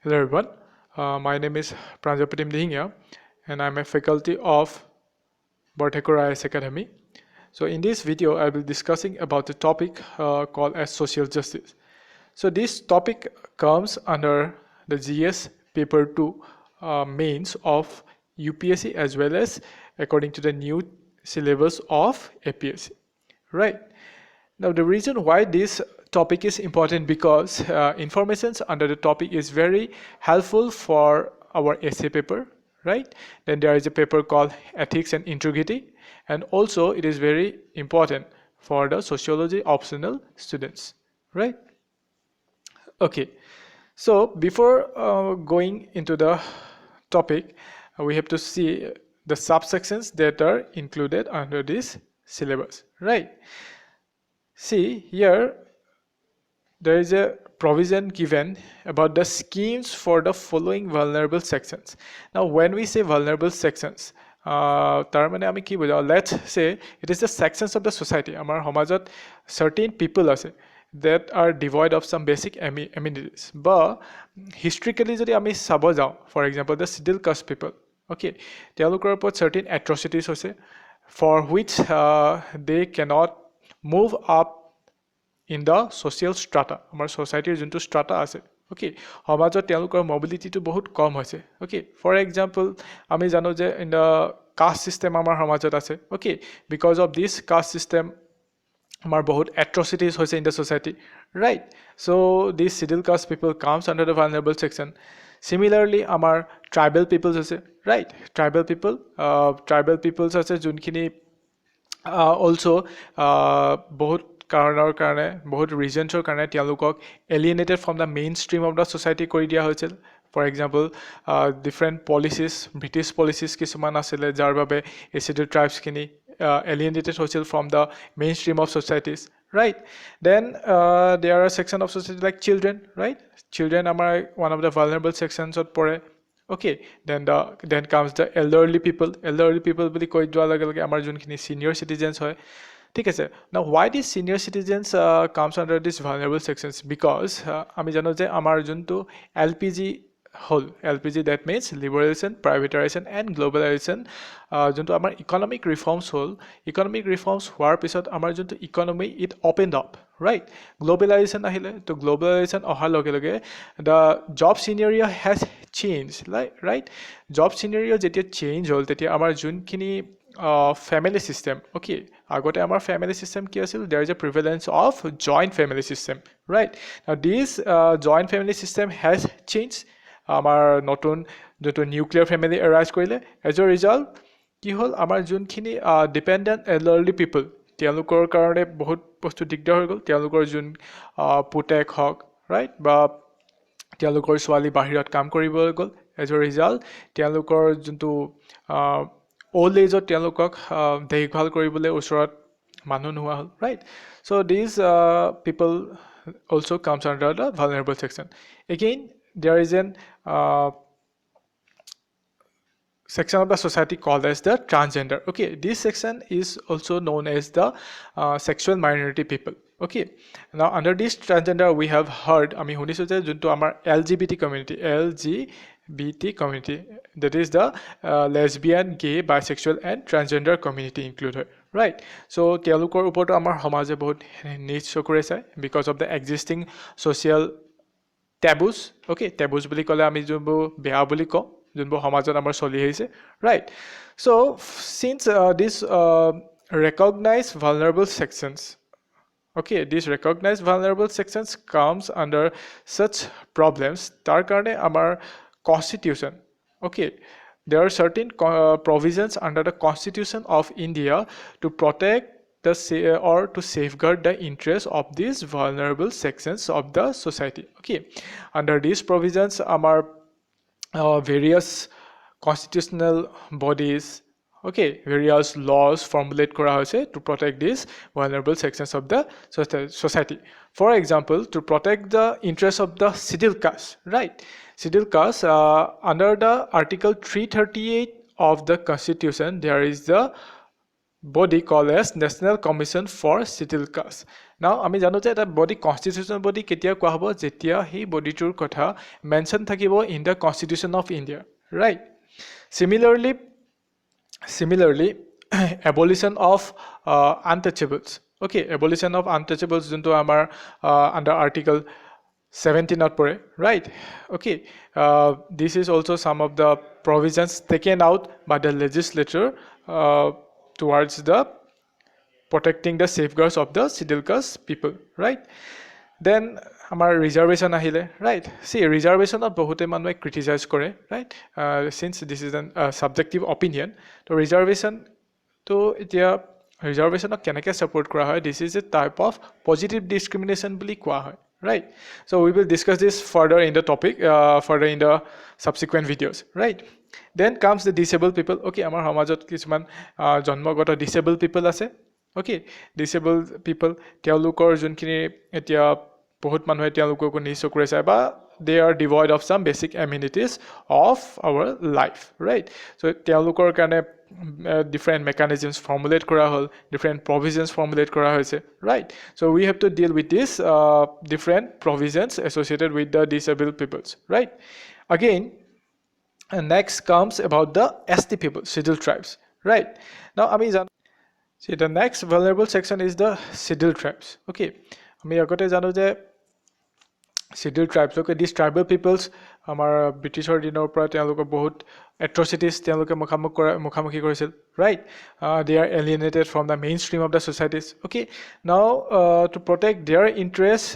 Hello everyone, my name is Pranjapatim Dihingya and I'm a faculty of Borthekor IS Academy. So in this video I will be discussing about the topic called as social justice. So this topic comes under the GS paper 2 mains of UPSC as well as according to the new syllabus of APSC, right? Now, the reason why this topic is important because informations under the topic is very helpful for our essay paper, right? Then there is a paper called Ethics and Integrity, and also it is very important for the sociology optional students, right? Okay, so before going into the topic, we have to see the subsections that are included under this syllabus, right? See here, there is a provision given about the schemes for the following vulnerable sections. Now, when we say vulnerable sections, let's say it is the sections of the society. Amar homajot certain people ase that are devoid of some basic amenities. But historically, jodi ami sabo jao, for example, the scheduled caste people. Okay, তেওঁলোকৰ ওপৰত certain atrocities হৈছে for which they cannot move up in the social strata. Our society is into strata ase. Okay, সমাজত তেওঁলোকৰ mobility বহুত কম হৈছে. Okay, for example, আমি জানো যে in the caste system আমাৰ সমাজত আছে. Okay, because of this caste system আমাৰ বহুত atrocities হৈছে in the society, right? So these scheduled caste people comes under the vulnerable section. Similarly, আমাৰ tribal peoples আছে, right? Tribal peoples আছে যোনখিনি also বহুত কাৰণৰ কাৰণে বহুত ৰিজনছৰ কাৰণে তেওঁলোকক alienated from the mainstream of the society কৰি দিয়া হৈছিল for example different policies British policies কিছুমান আছিলে যাৰ বাবে এই ছিডিউল ট্ৰাইবছখিনি এলিয়েনেটেড হৈছিল from the mainstream of societies right then there are a section of society like children, right? Children are one of the vulnerable sections of pore. Okay, then comes the elderly people বুলি কৈ যোৱাৰ লগে লগে আমাৰ যোনখিনি senior citizens হয় ঠিক আছে now why these senior citizens comes under these vulnerable sections because আমি জানো যে আমাৰ যোনটো LPG whole LPG that means liberalization, privatization and globalization যোনটো আমাৰ economic reforms হোৱাৰ পিছত আমাৰ যোনটো economy it opened up, right? Globalization আহিলে তো globalization অহাৰ লগে লগে the job scenario has changed, right? Job scenario যেতিয়া change হ'ল তেতিয়া আমাৰ যোনখিনি family system, okay, agote amar family system ki asil there is a prevalence of joint family system, right? Now this joint family system has changed amar notun joto nuclear family arise korile as a result ki hol amar junkhini dependent elderly people তেওঁলোকৰ কাৰণে বহুত বস্তু দিগদাৰ হৈ গ'ল তেওঁলোকৰ যোন পুতেক হক, right? বা তেওঁলোকৰ ছোৱালী বাহিৰত কাম কৰিব গ'ল as a result তেওঁলোকৰ যোনটো old age of তেওঁলোকক দেখভাল কৰিবলৈ ওচৰত মানুহ নোহোৱা হ'ল, right? So these people also comes under the vulnerable section. Again, there is an section of the society called as the transgender. Okay, this section is also known as the sexual minority people. Okay, now under this transgender we have heard ami hunisu je junto amar LGBT community, that is the lesbian, gay, bisexual and transgender community included, right? So তেওঁলোকৰ ওপৰতো আমাৰ সমাজে বহুত নিজ চকুৰে চায় because of the existing social taboos. Okay, taboos বুলি ক'লে আমি যোনবোৰ বেয়া বুলি কওঁ যোনবোৰ সমাজত আমাৰ চলি আহিছে, right? So since this recognized vulnerable sections, okay, these recognized vulnerable sections comes under such problems tar karone amar constitution, okay, there are certain provisions under the Constitution of India to protect or to safeguard the interests of these vulnerable sections of the society. Okay, under these provisions amar various constitutional bodies, okay, various laws formulate kora hoise to protect these vulnerable sections of the society. For example, to protect the interests of the scheduled caste, right? Scheduled caste under the article 338 of the Constitution there is the body called as National Commission for Scheduled Caste. Now আমি জানো যে এটা body constitutional body কেতিয়া কোৱা হ'ব যেতিয়া সেই বডিটোৰ কথা মেনশন থাকিব in the constitution of India right Similarly, abolition of untouchables. Okay, abolition of untouchables junto amar under Article 17 not pore, right? Okay, this is also some of the provisions taken out by the legislature towards the protecting the safeguards of the scheduled caste people, right? Then আমাৰ reservation আহিলে right see reservation of বহুতে মানুহে criticize কৰে right since this is an subjective opinion তো reservation তো এতিয়া reservation কেনেকৈ support কৰা হয় this is a type of positive discrimination বুলি কোৱা হয় right so we will discuss this further in the topic further in the subsequent videos right then comes the disabled people okay আমাৰ সমাজত কিছুমান জন্মগত disabled people আছে okay disabled people তেওঁলোকৰ যোনখিনি এতিয়া বহুত মানুহে তেওঁলোকক নিজ চকুৰে চায় বা they are devoid of some basic amenities of our life right so তেওঁলোকৰ কাৰণে different mechanisms formulate কৰা হ'ল different provisions formulate কৰা হৈছে right so we have to deal with this different provisions associated with the disabled peoples right again next comes about the ST people scheduled tribes right now আমি জানো see the next vulnerable section is the scheduled tribes okay আমি আগতে জানো যে scheduled tribes okay these tribal peoples আমাৰ ব্ৰিটিছৰ দিনৰ পৰা তেওঁলোকৰ বহুত atrocities তেওঁলোকে মুখামুখি কৰিছিল right they are alienated from the mainstream of the societies okay now to protect their interests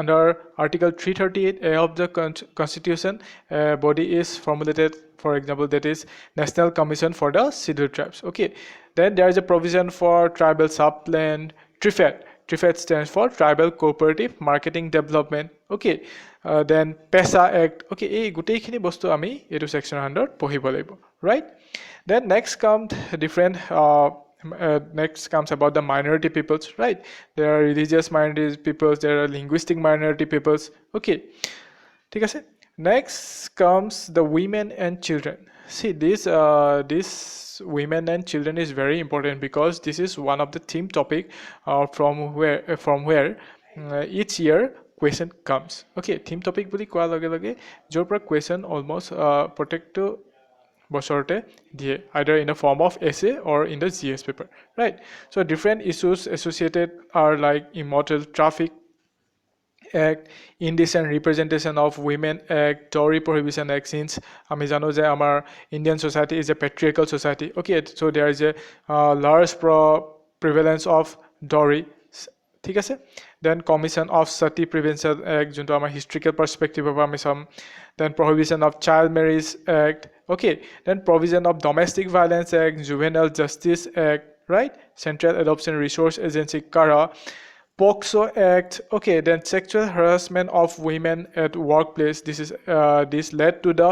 under Article 338A of the Constitution body is formulated for example that is National Commission for the Scheduled Tribes okay then there is a provision for tribal subplan TRIFED stands for Tribal Cooperative Marketing Development okay then PESA Act okay এই গুটেইখিনি বস্তু আমি এটো section under পঢ়িব লাগিব right then next comes about the minority peoples right there are religious minority peoples there are linguistic minority peoples okay ঠিক আছে next comes the women and children see this women and children is very important because this is one of the theme topic from where each year question comes okay theme topic বুলি কোৱা লগে লগে জৰ পৰা question almost প্ৰত্যেকটো বছৰতে দিয়ে either in the form of essay or in the GS paper right so different issues associated are like immoral traffic Act, Indecent Representation of Women Act, Dowry Prohibition Act since আমি জানো যে আমাৰ Indian society is a patriarchal society okay so there is a large prevalence of dowry ঠিক আছে then Commission of Sati Prevention Act যোনটো আমাৰ historical perspective of আমি চাম then Prohibition of Child Marriage Act okay then Provision of Domestic Violence Act, Juvenile Justice Act right Central Adoption Resource Agency CARA POCSO Act okay then sexual harassment of women at workplace this led to the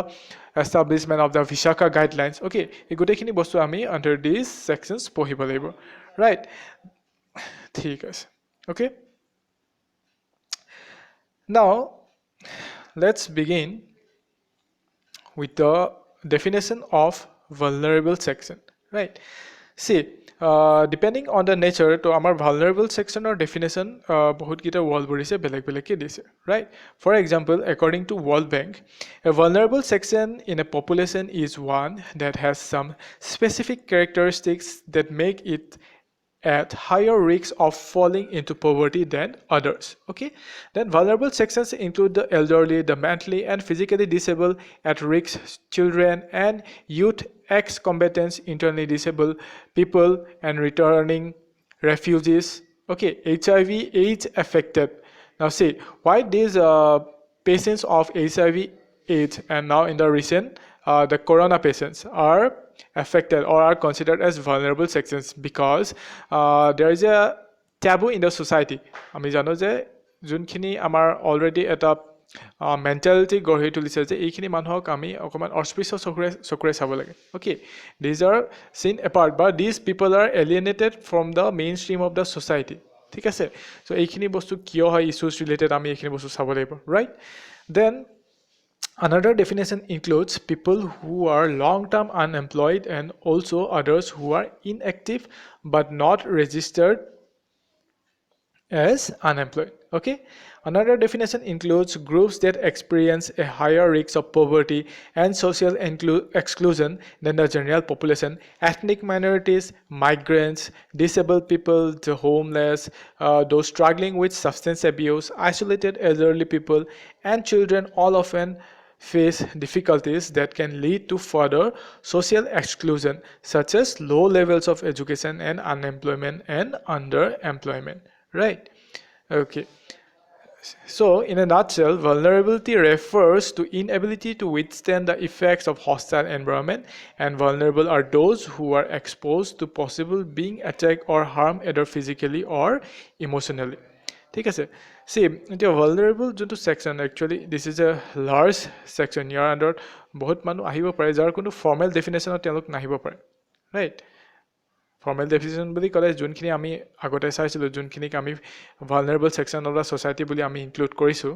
establishment of the Vishaka guidelines okay এই গুটেইখিনি বস্তু আমি under these sections পঢ়িব লাগিব right ঠিক আছে okay now let's begin with the definition of vulnerable section right see depending on the nature to our vulnerable section or definition bahut kita world borise beleg ke dise right for example according to World Bank a vulnerable section in a population is one that has some specific characteristics that make it at higher risk of falling into poverty than others okay then vulnerable sections include the elderly the mentally and physically disabled at risk children and youth ex-combatants internally disabled people and returning refugees okay HIV AIDS affected now see why these patients of HIV AIDS and now in the recent the corona patients are affected or are considered as vulnerable sections because there is a taboo in the society আমি জানো যে যোনখিনি আমাৰ already এটা mentality গঢ়ি তুলিছে যে এইখিনি মানুহক আমি অকমান অস্পৃশ্য চকুৰে চাব লাগে okay these are seen apart but these people are alienated from the mainstream of the society ঠিক আছে so এইখিনি বস্তু কিয় হয় issues related আমি এইখিনি বস্তু চাব লাগিব right then another definition includes people who are long-term unemployed and also others who are inactive but not registered as unemployed. Okay, another definition includes groups that experience a higher risk of poverty and social exclusion than the general population: ethnic minorities, migrants, disabled people, the homeless, those struggling with substance abuse, isolated elderly people, and children all often face difficulties that can lead to further social exclusion, such as low levels of education and unemployment and underemployment. Right? Okay. So, in a nutshell, vulnerability refers to inability to withstand the effects of hostile environment, and vulnerable are those who are exposed to possible being attacked or harmed either physically or emotionally. ঠিক আছে see এতিয়া vulnerable যোনটো section actually this is a large section ইয়াৰ আণ্ডাৰত বহুত মানুহ আহিব পাৰে যাৰ কোনো ফৰ্মেল ডেফিনেশ্যনত তেওঁলোক নাহিব পাৰে ৰাইট ফৰ্মেল ডেফিনেশ্যন বুলি ক'লে যোনখিনি আমি আগতে চাইছিলোঁ যোনখিনিক আমি vulnerable section of the society বুলি আমি include কৰিছোঁ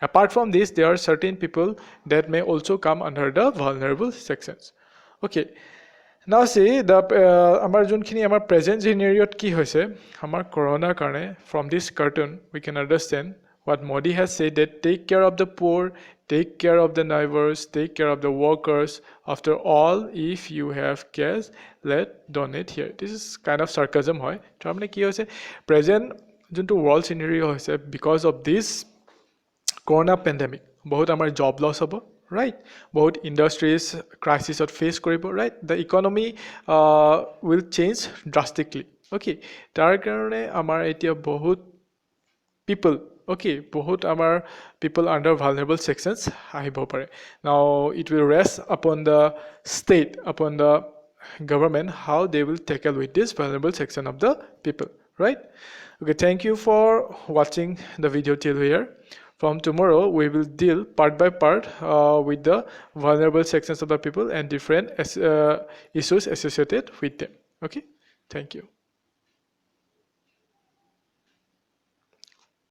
apart from this there are certain people that may also come under the vulnerable sections okay now see the আমাৰ যোনখিনি আমাৰ present scenariot কি হৈছে আমাৰ corona কাৰণে from this cartoon we can understand what Modi has said that take care of the poor, take care of the neighbors, take care of the workers. After all, if you have cash, let donate here. This is kind of sarcasm, hoy. Tamne ki hoise present junto world scenario hoise because of this corona pandemic. Bahut amar job loss hobo, right? Bahut industries crisis or face koribo, right? The economy will change drastically. Okay, tar karone amar etia bahut people okay bahut amar people under vulnerable sections ahibo pare now it will rest upon the state upon the government how they will tackle with this vulnerable section of the people right okay thank you for watching the video till here from tomorrow we will deal part by part with the vulnerable sections of the people and different issues associated with them okay thank you